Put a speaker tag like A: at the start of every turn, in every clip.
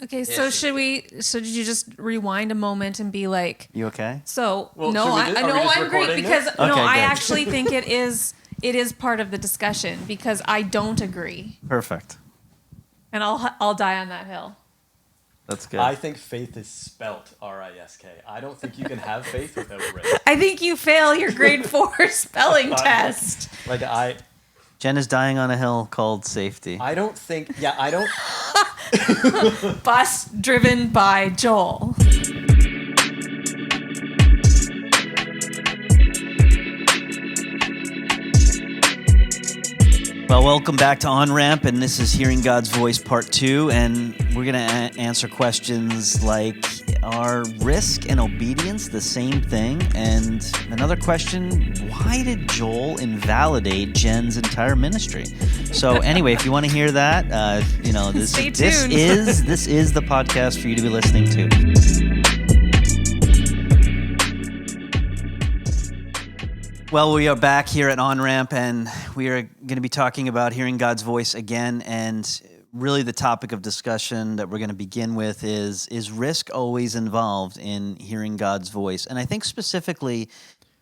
A: Okay, so did you just rewind a moment and be like,
B: You okay?
A: so,
C: Well,
A: no,
C: are we
A: I'm great
C: recording
A: because,
C: this?
A: no,
B: Okay,
A: I
B: good.
A: actually think it is part of the discussion because I don't agree.
B: Perfect.
A: And I'll die on that hill.
B: That's good.
C: I think faith is spelt R-I-S-K. I don't think you can have faith without risk.
A: I think you fail your grade 4 spelling test.
C: Like
B: Jen is dying on a hill called safety.
C: I don't think. Yeah, I don't.
A: Bus driven by Joel.
B: Well, welcome back to ONRAMP, and this is Hearing God's Voice Part 2, and we're going to answer questions like, are risk and obedience the same thing? And another question, why did Joel invalidate Jen's entire ministry? So anyway, if you want to hear that, this is the podcast for you to be listening to. Well, we are back here at ONRAMP, and we are going to be talking about hearing God's voice again. And really the topic of discussion that we're going to begin with is risk always involved in hearing God's voice? And I think specifically,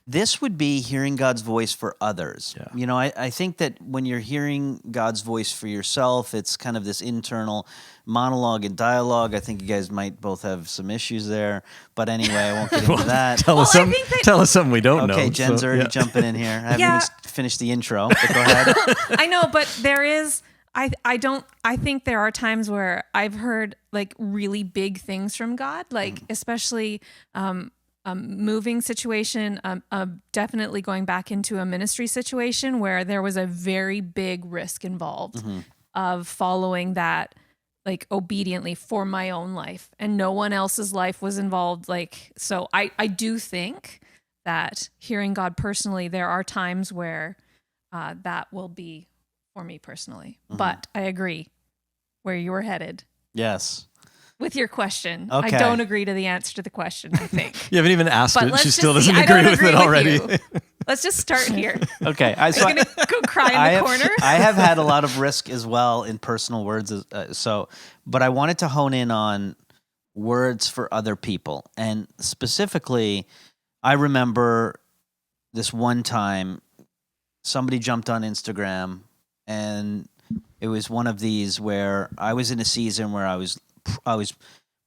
B: this would be hearing God's voice for others. Yeah. You know, I think that when you're hearing God's voice for yourself, it's kind of this internal monologue and dialogue. I think you guys might both have some issues there. But anyway, I won't get into that.
D: Tell us something we don't know.
B: Okay, Jen's already jumping in here. I haven't even finished the intro, but go ahead.
A: I know, but there is... I think there are times where I've heard like really big things from God, like especially moving situation, definitely going back into a ministry situation where there was a very big risk involved of following that like obediently for my own life, and no one else's life was involved. Like, so I do think that hearing God personally, there are times where that will be for me personally, but I agree where you were headed.
B: Yes.
A: With your question.
B: Okay.
A: I don't agree to the answer to the question, I think.
D: You haven't even asked
A: But
D: it.
A: let's
D: She
A: just
D: still
A: see.
D: doesn't
A: I
D: agree
A: don't
D: with it already.
A: you. Let's just start here.
B: Okay.
A: I'm going to go cry in the corner.
B: I have had a lot of risk as well in personal words. But I wanted to hone in on words for other people. And specifically, I remember this one time somebody jumped on Instagram, and it was one of these where I was in a season where I was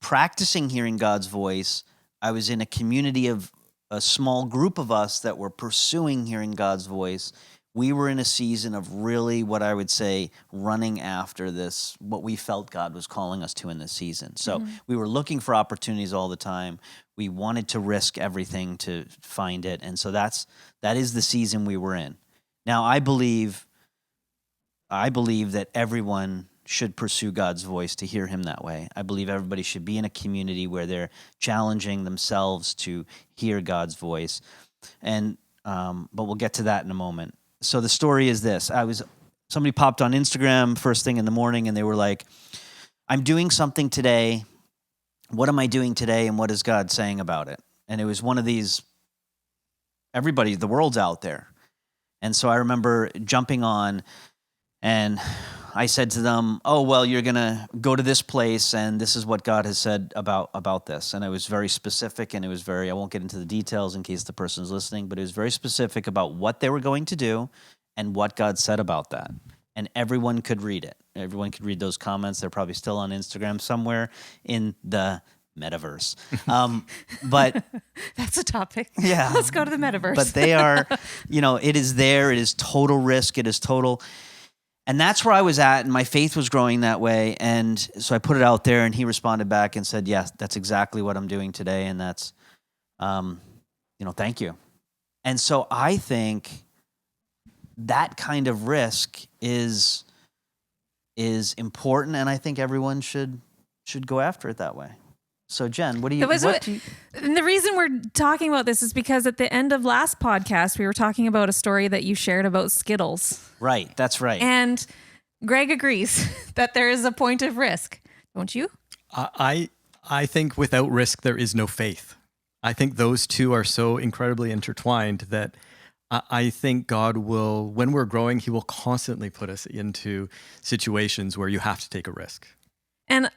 B: practicing hearing God's voice. I was in a community of a small group of us that were pursuing hearing God's voice. We were in a season of really what I would say running after this, what we felt God was calling us to in this season. So we were looking for opportunities all the time. We wanted to risk everything to find it. And so that is the season we were in. Now, I believe that everyone should pursue God's voice to hear him that way. I believe everybody should be in a community where they're challenging themselves to hear God's voice. And but we'll get to that in a moment. So the story is this. Somebody popped on Instagram first thing in the morning, and they were like, I'm doing something today. What am I doing today, and what is God saying about it? And it was one of these, the world's out there. And so I remember jumping on, and I said to them, oh, well, you're going to go to this place, and this is what God has said about this. And it was very specific, and it was I won't get into the details in case the person's listening, but it was very specific about what they were going to do and what God said about that. And everyone could read it. Everyone could read those comments. They're probably still on Instagram somewhere in the metaverse. But
A: That's a topic.
B: Yeah.
A: Let's go to the metaverse.
B: But they are, it is there. It is total risk. It is total. And that's where I was at, and my faith was growing that way. And so I put it out there, and he responded back and said, yes, that's exactly what I'm doing today. And that's, thank you. And so I think that kind of risk is important, and I think everyone should go after it that way. So Jen, what do you...
A: And the reason we're talking about this is because at the end of last podcast, we were talking about a story that you shared about Skittles.
B: Right, that's right.
A: And Greg agrees that there is a point of risk. Don't you?
D: I think without risk, there is no faith. I think those two are so incredibly intertwined that I think God will, when we're growing, he will constantly put us into situations where you have to take a risk.
A: And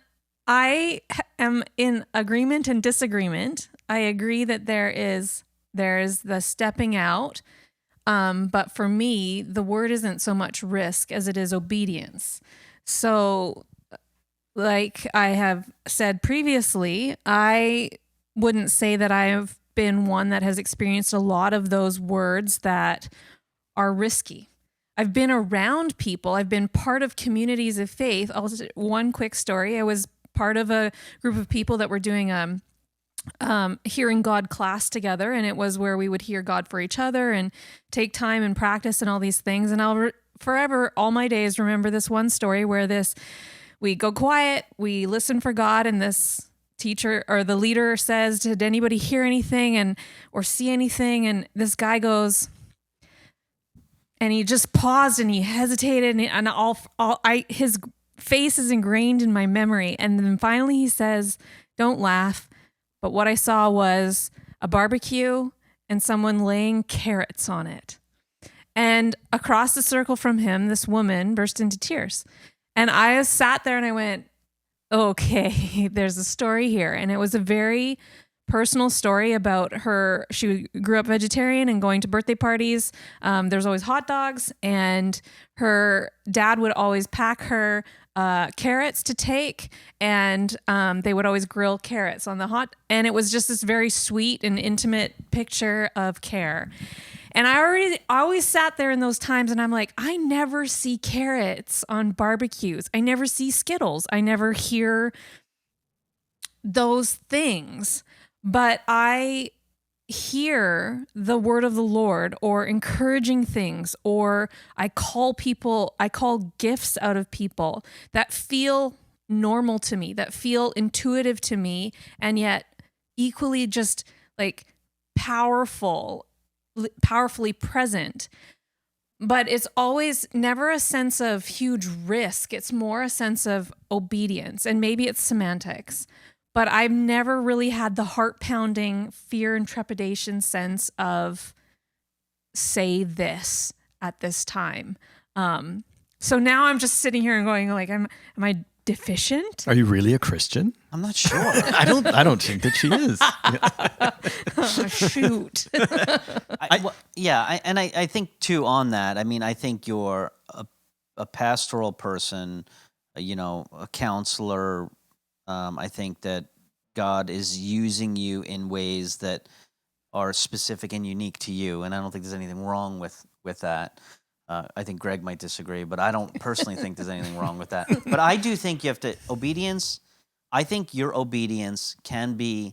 A: am in agreement and disagreement. I agree that there is the stepping out, but for me, the word isn't so much risk as it is obedience. So, like I have said previously, I wouldn't say that I have been one that has experienced a lot of those words that are risky. I've been around people. I've been part of communities of faith. One quick story. I was part of a group of people that were doing hearing God class together, and it was where we would hear God for each other and take time and practice and all these things. And I'll forever, all my days, remember this one story where we go quiet, we listen for God, and this teacher or the leader says, "Did anybody hear anything or see anything?" And this guy goes, and he just paused and he hesitated, and his face is ingrained in my memory. And then finally he says, "Don't laugh, but what I saw was a barbecue and someone laying carrots on it." And across the circle from him, this woman burst into tears. And I sat there and I went, okay, there's a story here. And it was a very personal story about her. She grew up vegetarian and going to birthday parties. There's always hot dogs, and her dad would always pack her carrots to take, and they would always grill carrots on the hot. And it was just this very sweet and intimate picture of care. And I always sat there in those times and I'm like, I never see carrots on barbecues. I never see Skittles. I never hear those things. But I hear the word of the Lord or encouraging things, or I call gifts out of people that feel normal to me, that feel intuitive to me, and yet equally just like powerfully present. But it's always never a sense of huge risk. It's more a sense of obedience, and maybe it's semantics. But I've never really had the heart-pounding fear and trepidation sense of say this at this time. So now I'm just sitting here and going like, am I deficient?
D: Are you really a Christian?
B: I'm not sure.
D: I don't think that she is.
A: Oh, shoot.
B: I think too on that. I mean, I think you're a pastoral person, a counselor. I think that God is using you in ways that are specific and unique to you, and I don't think there's anything wrong with that. I think Greg might disagree, but I don't personally think there's anything wrong with that. But I do think you have to obedience. I think your obedience can be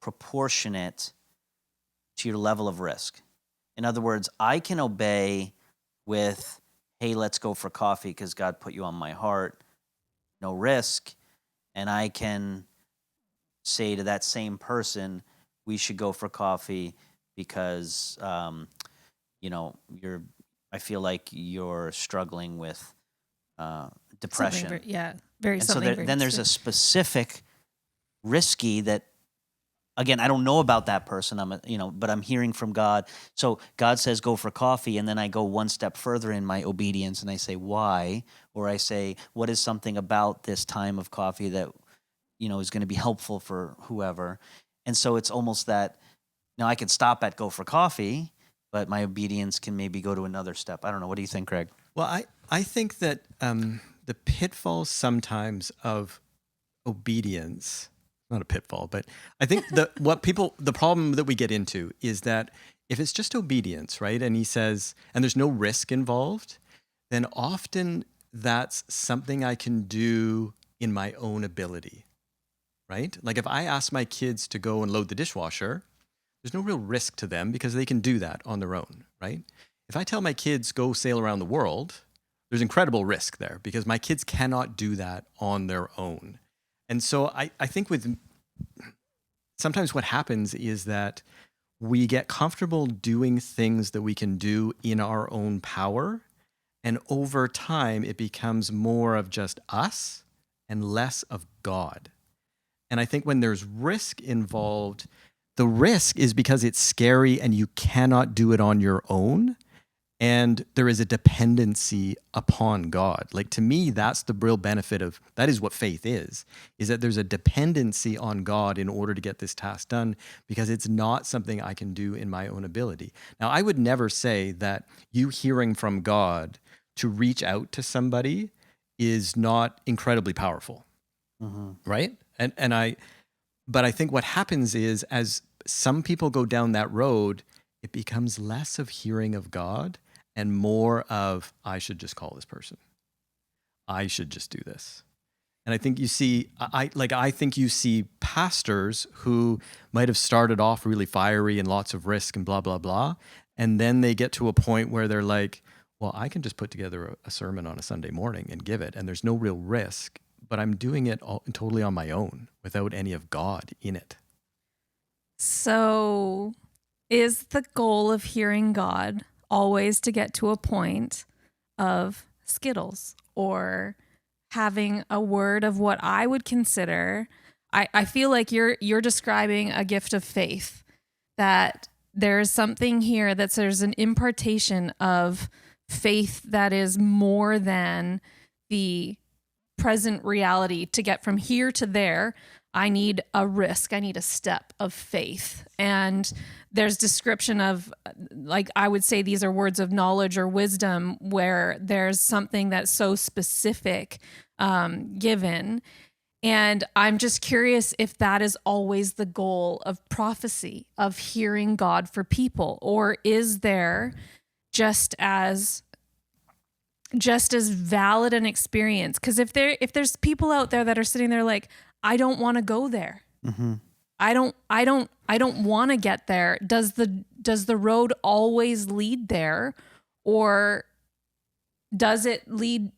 B: proportionate to your level of risk. In other words, I can obey with, "Hey, let's go for coffee because God put you on my heart," no risk. And I can say to that same person, "We should go for coffee because, I feel like you're struggling with depression."
A: Very
B: and
A: something.
B: So then there's a specific risky that, again, I don't know about that person. But I'm hearing from God. So God says go for coffee, and then I go one step further in my obedience, and I say why, or I say what is something about this time of coffee that is going to be helpful for whoever. And so it's almost that now I can stop at go for coffee, but my obedience can maybe go to another step. I don't know. What do you think, Greg?
D: Well, I think that the pitfalls sometimes of obedience, not a pitfall, but I think the problem that we get into is that if it's just obedience, right? And he says, and there's no risk involved, then often that's something I can do in my own ability, right? Like if I ask my kids to go and load the dishwasher, there's no real risk to them because they can do that on their own, right? If I tell my kids go sail around the world, there's incredible risk there because my kids cannot do that on their own. And so I think sometimes what happens is that we get comfortable doing things that we can do in our own power. And over time, it becomes more of just us and less of God. And I think when there's risk involved, the risk is because it's scary and you cannot do it on your own. and there is a dependency upon God. Like, to me, that's the real benefit of, that is what faith is that there's a dependency on God in order to get this task done, because it's not something I can do in my own ability. Now, I would never say that you hearing from God to reach out to somebody is not incredibly powerful, right? But I think what happens is, as some people go down that road, it becomes less of hearing of God and more of, I should just call this person. I should just do this. And I think you see, I think you see pastors who might have started off really fiery and lots of risk and blah, blah, blah. And then they get to a point where they're like, well, I can just put together a sermon on a Sunday morning and give it, and there's no real risk, but I'm doing it totally on my own without any of God in it.
A: So, is the goal of hearing God always to get to a point of Skittles or having a word of what I would consider? I feel like you're describing a gift of faith, that there's something here that there's an impartation of faith that is more than the present reality. To get from here to there, I need a risk. I need a step of faith. And there's description of, like, I would say these are words of knowledge or wisdom, where there's something that's so specific given. And I'm just curious if that is always the goal of prophecy, of hearing God for people, or is there just as valid an experience? Because if there's people out there that are sitting there like, I don't want to go there.
B: Mm-hmm.
A: I don't want to get there. Does the road always lead there, or does it lead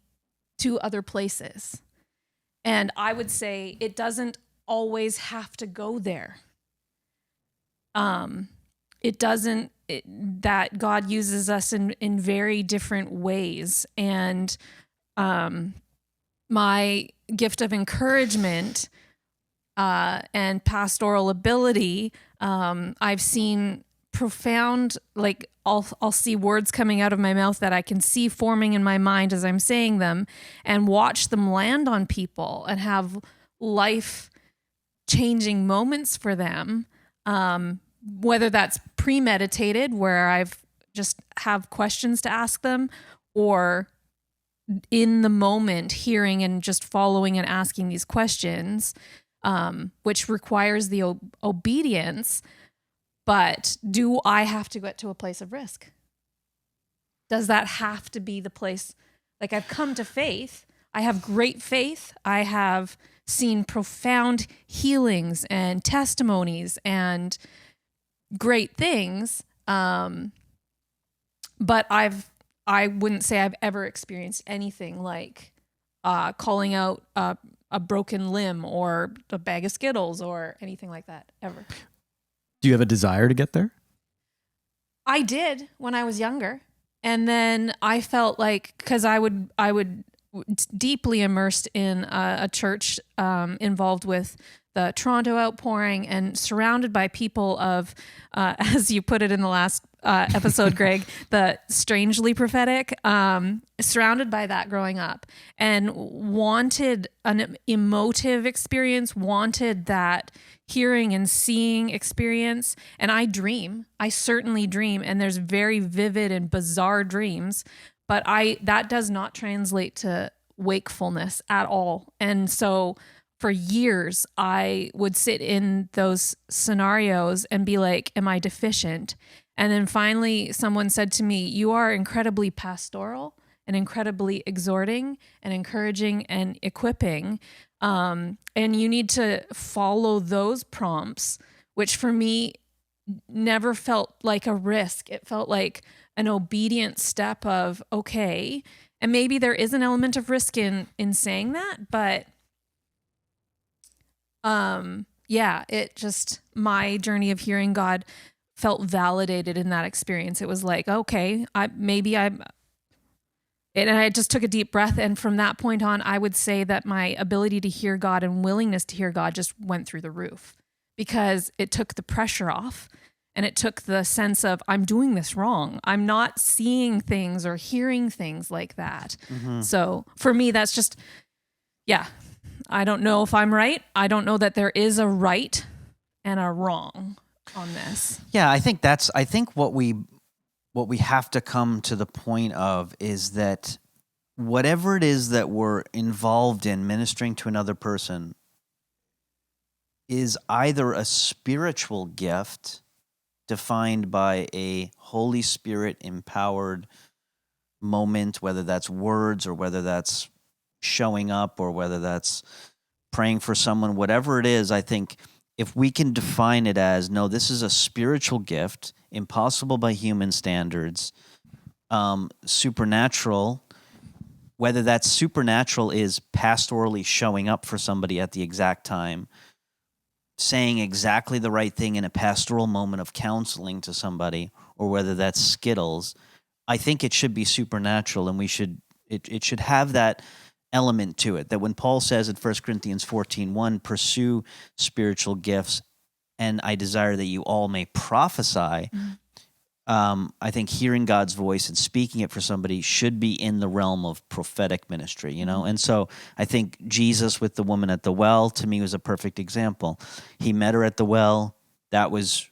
A: to other places? And I would say it doesn't always have to go there. It doesn't. That God uses us in very different ways. And my gift of encouragement and pastoral ability, I've seen profound, like, I'll see words coming out of my mouth that I can see forming in my mind as I'm saying them, and watch them land on people and have life-changing moments for them. Whether that's premeditated, where I've just have questions to ask them, or in the moment hearing and just following and asking these questions, which requires the obedience. But do I have to get to a place of risk? Does that have to be the place? Like, I've come to faith. I have great faith. I have seen profound healings and testimonies and great things. But I wouldn't say I've ever experienced anything like calling out a broken limb or a bag of Skittles or anything like that ever.
D: Do you have a desire to get there?
A: I did when I was younger. And then I felt like, because I would deeply immersed in a church involved with the Toronto outpouring and surrounded by people of, as you put it in the last episode, Greg, the strangely prophetic, surrounded by that growing up, and wanted an emotive experience, wanted that hearing and seeing experience. And I certainly dream, and there's very vivid and bizarre dreams, but that does not translate to wakefulness at all. And so for years, I would sit in those scenarios and be like, am I deficient? And then finally someone said to me, you are incredibly pastoral and incredibly exhorting and encouraging and equipping. And you need to follow those prompts, which for me never felt like a risk. It felt like an obedient step of, okay, and maybe there is an element of risk in saying that, but it just, my journey of hearing God felt validated in that experience. It was like, okay, and I just took a deep breath. And from that point on, I would say that my ability to hear God and willingness to hear God just went through the roof, because it took the pressure off. And it took the sense of, I'm doing this wrong. I'm not seeing things or hearing things like that. So for me, that's just, yeah, I don't know if I'm right. I don't know that there is a right and a wrong on this.
B: Yeah, I think what we have to come to the point of is that whatever it is that we're involved in ministering to another person is either a spiritual gift defined by a Holy Spirit empowered moment, whether that's words or whether that's showing up or whether that's praying for someone, whatever it is. I think if we can define it as, no, this is a spiritual gift, impossible by human standards, supernatural, whether that supernatural is pastorally showing up for somebody at the exact time, saying exactly the right thing in a pastoral moment of counseling to somebody, or whether that's Skittles, I think it should be supernatural, and it should have that element to it, that when Paul says in 1 Corinthians 14:1, pursue spiritual gifts, and I desire that you all may prophesy. I think hearing God's voice and speaking it for somebody should be in the realm of prophetic ministry, you know? And so I think Jesus with the woman at the well, to me, was a perfect example. He met her at the well. That was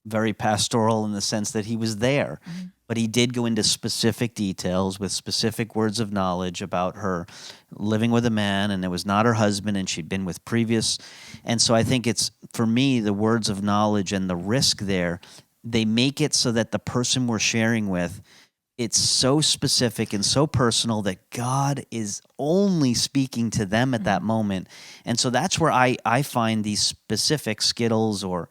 B: very pastoral in the sense that he was there. But he did go into specific details with specific words of knowledge about her living with a man, and it was not her husband, and she'd been with previous. And so I think it's, for me, the words of knowledge and the risk there, they make it so that the person we're sharing with, it's so specific and so personal that God is only speaking to them at that moment. And so that's where I find these specific Skittles or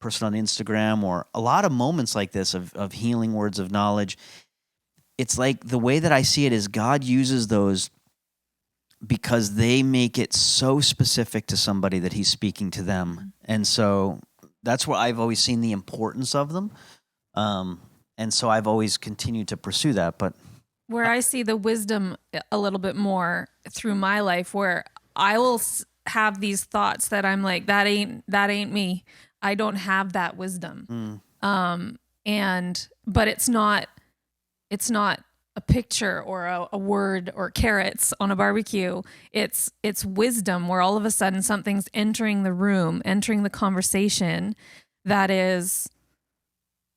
B: person on Instagram or a lot of moments like this of healing words of knowledge. It's like the way that I see it is God uses those because they make it so specific to somebody that he's speaking to them. And so that's where I've always seen the importance of them. And so I've always continued to pursue that. But
A: where I see the wisdom a little bit more through my life, where I will have these thoughts that I'm like, that ain't me. I don't have that wisdom. But it's not a picture or a word or carrots on a barbecue. It's wisdom where all of a sudden something's entering the room, entering the conversation, that is,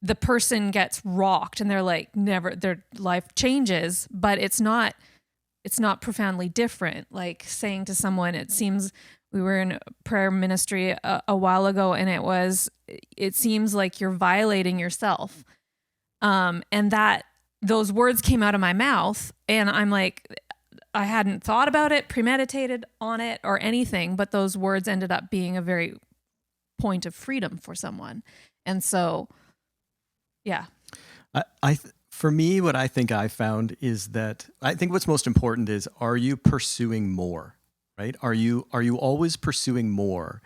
A: the person gets rocked and they're like, their life changes, but it's not profoundly different. Like saying to someone, it seems, we were in prayer ministry a while ago, and it seems like you're violating yourself. And that those words came out of my mouth, and I'm like, I hadn't thought about it, premeditated on it or anything, but those words ended up being a very point of freedom for someone. And so, yeah.
D: For me, what I think I found is that I think what's most important is, are you pursuing more? Right? Are you always pursuing more?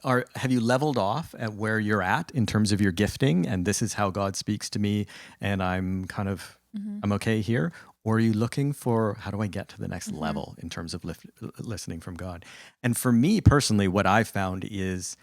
D: Have you leveled off at where you're at in terms of your gifting, and this is how God speaks to me, and I'm kind of I'm okay here? Or are you looking for, how do I get to the next level in terms of listening from God? And for me personally, what I've found is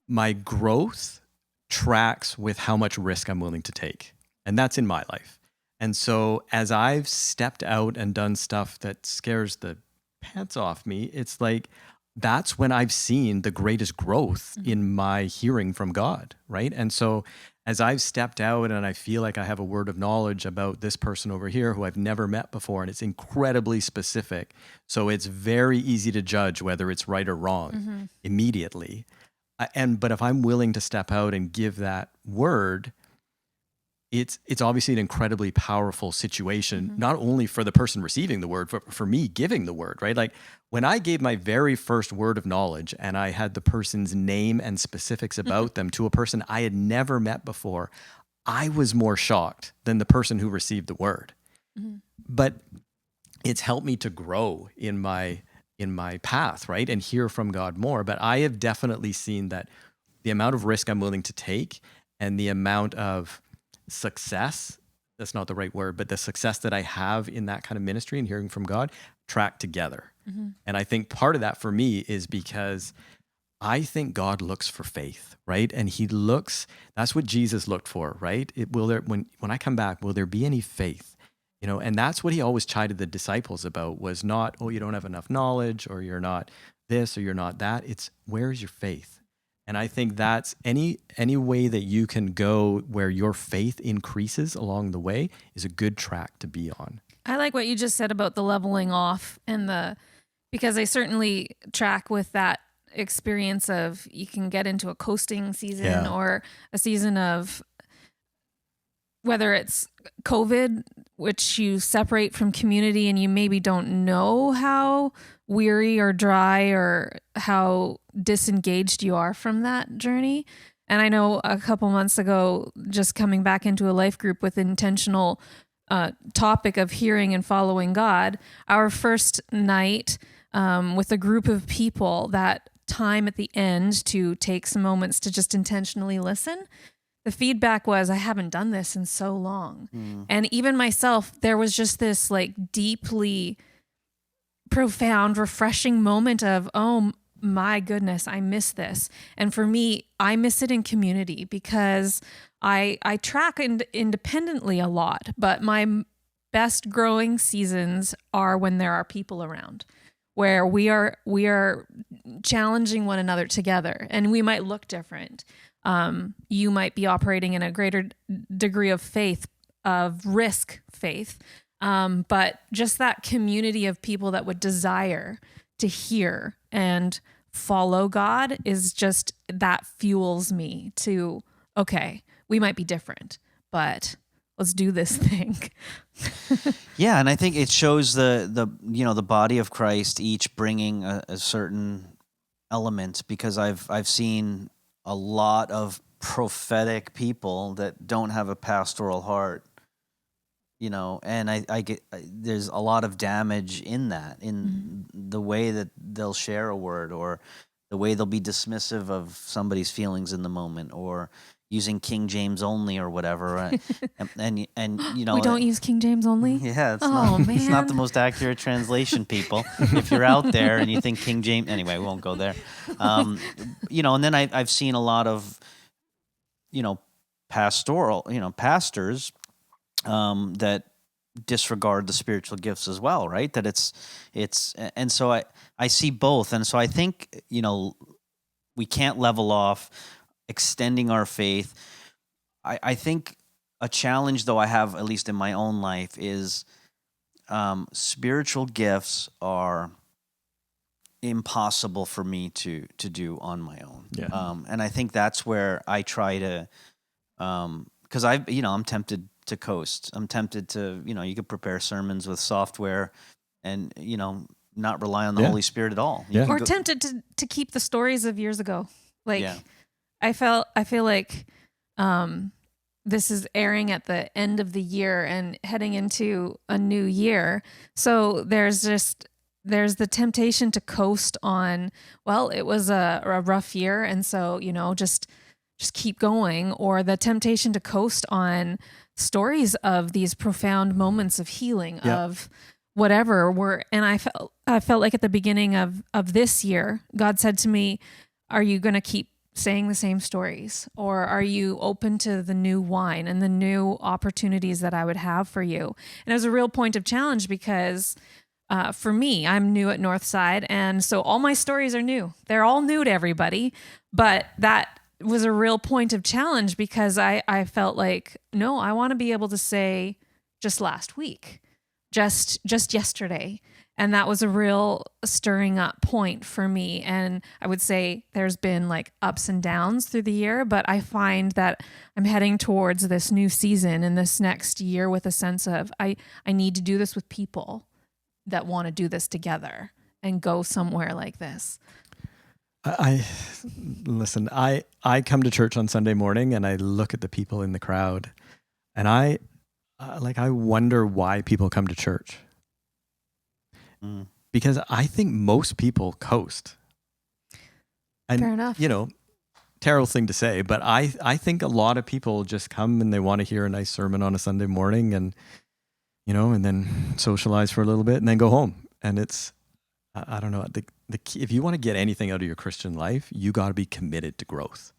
D: my growth tracks with how much risk I'm willing to take, and that's in my life. And so as I've stepped out and done stuff that scares the pants off me, it's like that's when I've seen the greatest growth in my hearing from God, right? And so as I've stepped out and I feel like I have a word of knowledge about this person over here who I've never met before, and it's incredibly specific, so it's very easy to judge whether it's right or wrong immediately. But if I'm willing to step out and give that word, it's obviously an incredibly powerful situation, not only for the person receiving the word, but for me giving the word, right? Like when I gave my very first word of knowledge and I had the person's name and specifics about them to a person I had never met before, I was more shocked than the person who received the word. But it's helped me to grow in my path, right? And hear from God more. But I have definitely seen that the amount of risk I'm willing to take and the amount of success, that's not the right word, but the success that I have in that kind of ministry and hearing from God track together. And I think part of that for me is because I think God looks for faith, right? And that's what Jesus looked for, right? When I come back, will there be any faith? And that's what he always chided the disciples about, was not, oh, you don't have enough knowledge, or you're not this, or you're not that. It's, where's your faith? And I think that's any way that you can go where your faith increases along the way is a good track to be on.
A: I like what you just said about the leveling off because I certainly track with that experience of, you can get into a coasting season or a season of, whether it's COVID, which you separate from community and you maybe don't know how weary or dry or how disengaged you are from that journey. And I know a couple months ago, just coming back into a life group with intentional topic of hearing and following God, our first night with a group of people, that time at the end to take some moments to just intentionally listen, the feedback was, I haven't done this in so long. And even myself, there was just this like deeply profound, refreshing moment of, oh my goodness, I miss this. And for me, I miss it in community because I track independently a lot, but my best growing seasons are when there are people around, where we are challenging one another together, and we might look different. You might be operating in a greater degree of faith, of risk faith, but just that community of people that would desire to hear and follow God is just, that fuels me to, okay, we might be different, but let's do this thing.
B: Yeah, and I think it shows the body of Christ each bringing a certain element, because I've seen a lot of prophetic people that don't have a pastoral heart, and I get, there's a lot of damage in that, in the way that they'll share a word, or the way they'll be dismissive of somebody's feelings in the moment, or using King James only or whatever, and we
A: don't use King James only.
B: Yeah,
A: man,
B: it's not the most accurate translation, people. If you're out there and you think King James, anyway, we won't go there. And then I've seen a lot of, pastoral, pastors that disregard the spiritual gifts as well, right? That it's, and so I see both, and so I think we can't level off extending our faith. I think a challenge, though, I have, at least in my own life, is spiritual gifts are impossible for me to do on my own.
D: Yeah.
B: And I think that's where I try to, because I'm tempted to coast. I'm tempted to, you could prepare sermons with software and, not rely on the Holy Spirit at all.
D: Yeah.
A: Or tempted to keep the stories of years ago. Like,
B: Yeah.
A: I feel like this is airing at the end of the year and heading into a new year. So there's the temptation to coast on, well, it was a rough year, and so, just keep going, or the temptation to coast on stories of these profound moments of healing, of whatever. And I felt like at the beginning of this year, God said to me, are you going to keep saying the same stories, or are you open to the new wine and the new opportunities that I would have for you? And it was a real point of challenge because for me, I'm new at Northside, and so all my stories are new. They're all new to everybody, but that was a real point of challenge because I felt like, no, I want to be able to say just last week, just yesterday. And that was a real stirring up point for me. And I would say there's been like ups and downs through the year, but I find that I'm heading towards this new season and this next year with a sense of I need to do this with people that want to do this together and go somewhere like this.
D: Listen, I come to church on Sunday morning and I look at the people in the crowd, and I wonder why people come to church. Because I think most people coast. And,
A: Fair enough.
D: Terrible thing to say, but I think a lot of people just come and they want to hear a nice sermon on a Sunday morning and, and then socialize for a little bit and then go home. And it's, I don't know, the key, if you want to get anything out of your Christian life, you got to be committed to growth.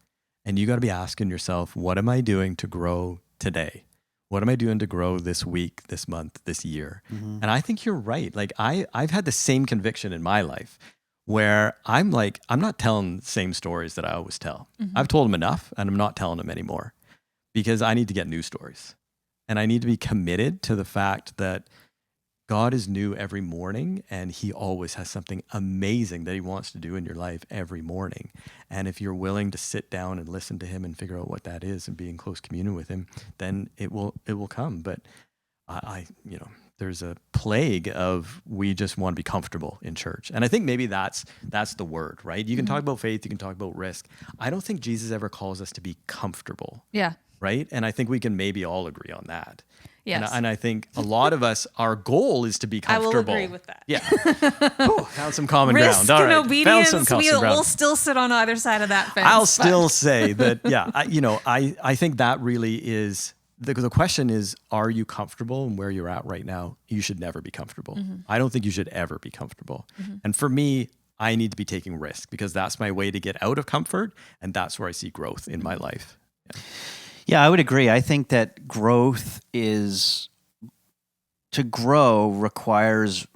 D: And you got to be asking yourself, what am I doing to grow today? What am I doing to grow this week, this month, this year?
B: Mm-hmm.
D: And I think you're right. Like I've had the same conviction in my life where I'm like, I'm not telling the same stories that I always tell.
A: Mm-hmm.
D: I've told them enough and I'm not telling them anymore because I need to get new stories. And I need to be committed to the fact that God is new every morning and he always has something amazing that he wants to do in your life every morning. And if you're willing to sit down and listen to him and figure out what that is and be in close communion with him, then it will come. But I there's a plague of we just want to be comfortable in church. And I think maybe that's the word, right? You can talk about faith, you can talk about risk. I don't think Jesus ever calls us to be comfortable.
A: Yeah.
D: Right? And I think we can maybe all agree on that.
A: Yes.
D: And I think a lot of us, our goal is to be
A: I
D: comfortable.
A: will agree with that.
D: Yeah. Whew, found some common
A: Risk
D: ground. All
A: and
D: right.
A: obedience,
D: Found some common ground.
A: we'll still sit on either side of that fence.
D: I'll
A: but-
D: still say that, yeah, I think that really is, the question is, are you comfortable? And where you're at right now, you should never be comfortable.
A: Mm-hmm.
D: I don't think you should ever be comfortable. And for me, I need to be taking risk because that's my way to get out of comfort. And that's where I see growth in my life.
B: Yeah, I would agree. I think that to grow requires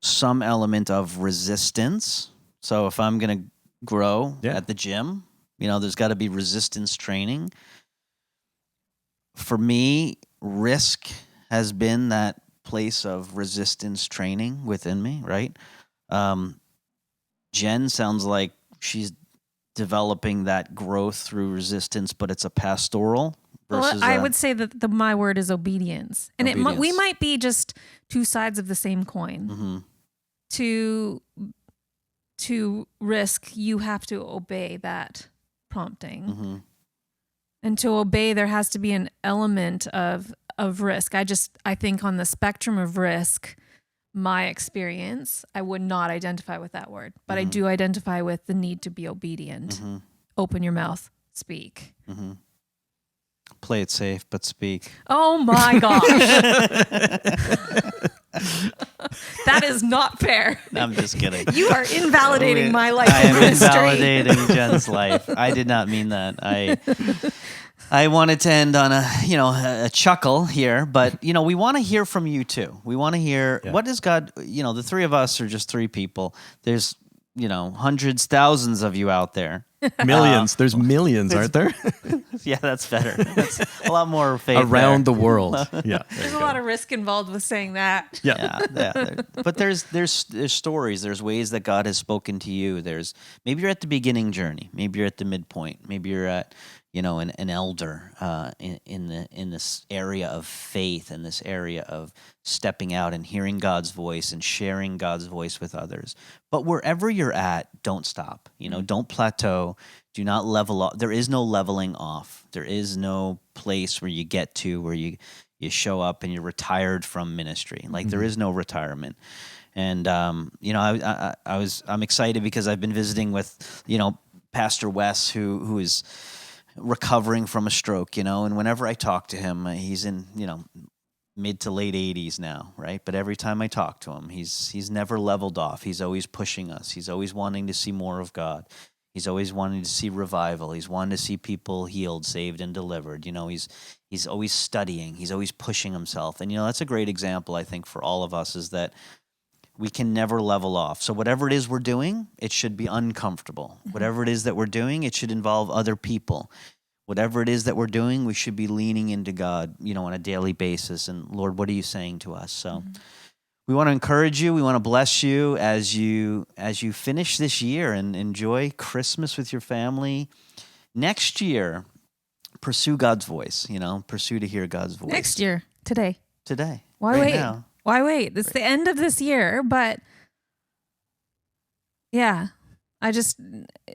B: some element of resistance. So if I'm going to grow at the gym, there's got to be resistance training. For me, risk has been that place of resistance training within me, right? Jen sounds like she's developing that growth through resistance, but it's a pastoral versus
A: Well, I would say that my word is obedience. And
B: Obedience.
A: we might be just two sides of the same coin.
B: Mm-hmm.
A: To risk, you have to obey that prompting.
B: Mm-hmm.
A: And to obey, there has to be an element of risk. I think on the spectrum of risk, my experience, I would not identify with that word, but I do identify with the need to be obedient.
B: Mm-hmm.
A: Open your mouth, speak.
B: Mm-hmm. Play it safe, but speak.
A: Oh my gosh. That is not fair.
B: I'm just kidding.
A: You are invalidating my life
B: I am
A: ministry.
B: invalidating Jen's life. I did not mean that. I wanted to end on a chuckle here, but we want to hear from you too. We want to hear what is God. The three of us are just three people. There's hundreds, thousands of you out there.
D: Millions. There's millions, aren't there?
B: Yeah, that's better. That's a lot more faith
D: Around
B: there.
D: the world. Yeah.
A: There's a lot of risk involved with saying that.
D: Yeah.
B: Yeah. But there's stories. There's ways that God has spoken to you. There's maybe you're at the beginning journey. Maybe you're at the midpoint. Maybe you're at an elder in this area of faith, in this area of stepping out and hearing God's voice and sharing God's voice with others. But wherever you're at, don't stop. Don't plateau. Do not level up. There is no leveling off. There is no place where you get to where you show up and you're retired from ministry. Like there is no retirement. And I'm excited because I've been visiting with Pastor Wes, who is recovering from a stroke, and whenever I talk to him, he's in, mid to late 80s now, right? But every time I talk to him, he's never leveled off. He's always pushing us. He's always wanting to see more of God. He's always wanting to see revival. He's wanting to see people healed, saved, and delivered. He's always studying. He's always pushing himself. And, that's a great example, I think, for all of us is that we can never level off. So whatever it is we're doing, it should be uncomfortable. Mm-hmm. Whatever it is that we're doing, it should involve other people. Whatever it is that we're doing, we should be leaning into God, on a daily basis. And Lord, what are you saying to us? So we want to encourage you. We want to bless you as you finish this year and enjoy Christmas with your family. Next year, pursue God's voice, pursue to hear God's voice.
A: Next year, today.
B: right
A: Why wait?
B: now.
A: Why wait? It's the end of this year, but yeah, I just,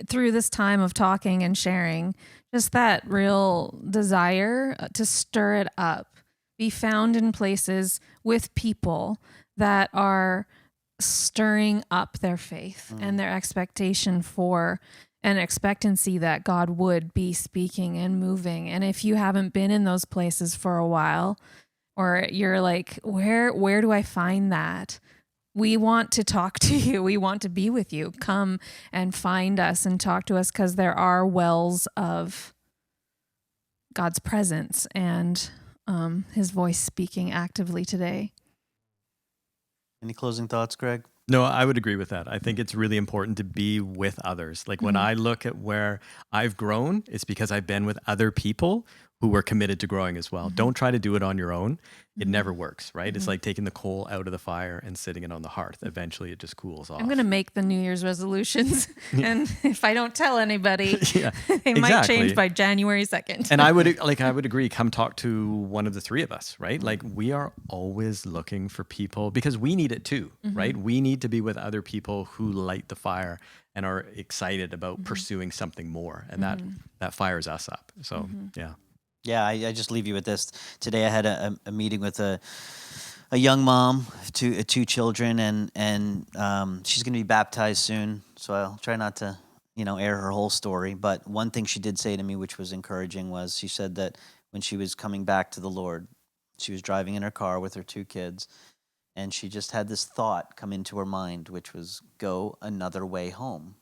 A: through this time of talking and sharing, just that real desire to stir it up, be found in places with people that are stirring up their faith and their expectation for an expectancy that God would be speaking and moving. And if you haven't been in those places for a while, or you're like, where do I find that? we want to talk to you. We want to be with you. Come and find us and talk to us, because there are wells of God's presence and his voice speaking actively today.
B: Any closing thoughts, Greg?
D: No, I would agree with that. I think it's really important to be with others. Like when I look at where I've grown, it's because I've been with other people who were committed to growing as well. Don't try to do it on your own. It never works, right? It's like taking the coal out of the fire and sitting it on the hearth. Eventually it just cools off.
A: I'm going to make the New Year's resolutions. And if I don't tell anybody,
D: Yeah,
A: they might
D: exactly.
A: change by January 2nd.
D: And I would agree, come talk to one of the three of us, right? Like we are always looking for people because we need it too, right? We need to be with other people who light the fire and are excited about pursuing something more. And that fires us up. So, yeah.
B: Yeah, I just leave you with this. Today I had a meeting with a young mom, two children, and she's going to be baptized soon. So I'll try not to, air her whole story. But one thing she did say to me, which was encouraging, was she said that when she was coming back to the Lord, she was driving in her car with her two kids, and she just had this thought come into her mind, which was go another way home,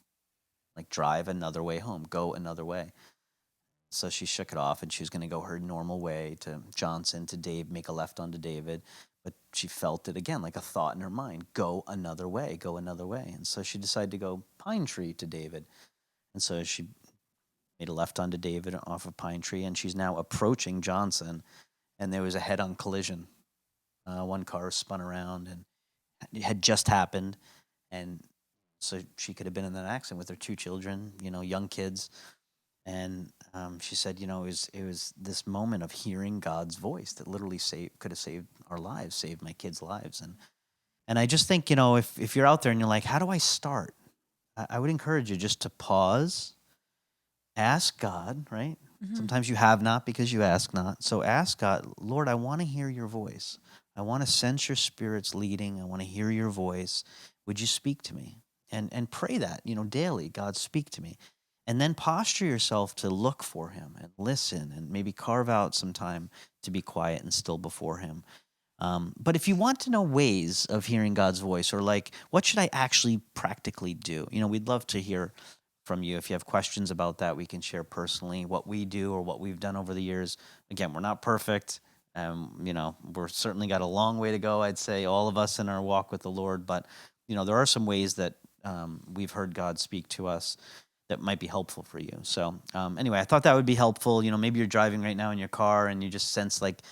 B: like drive another way home, go another way. So she shook it off, and she was going to go her normal way to Johnson, to Dave, make a left onto David. But she felt it again, like a thought in her mind, go another way, go another way. And so she decided to go Pine Tree to David. And so she made a left onto David off of Pine Tree, and she's now approaching Johnson, and there was a head-on collision. One car spun around, and it had just happened. And so she could have been in that accident with her two children, young kids. And she said, it was this moment of hearing God's voice that literally could have saved our lives, saved my kids' lives. And I just think, if you're out there and you're like, how do I start? I would encourage you just to pause, ask God, right? Sometimes you have not because you ask not. So ask God, Lord, I want to hear your voice. I want to sense your Spirit's leading. I want to hear your voice. Would you speak to me? And pray that, daily, God, speak to me. And then posture yourself to look for him and listen and maybe carve out some time to be quiet and still before him. But if you want to know ways of hearing God's voice, or like, what should I actually practically do? We'd love to hear from you. If you have questions about that, we can share personally what we do or what we've done over the years. Again, we're not perfect. We're certainly got a long way to go, I'd say, all of us in our walk with the Lord. But, there are some ways that we've heard God speak to us that might be helpful for you. So anyway, I thought that would be helpful. Maybe you're driving right now in your car and you just sense like,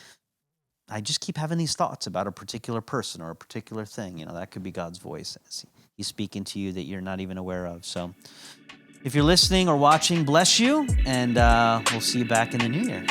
B: I just keep having these thoughts about a particular person or a particular thing. That could be God's voice. He's speaking to you that you're not even aware of. So if you're listening or watching, bless you, and we'll see you back in the new year.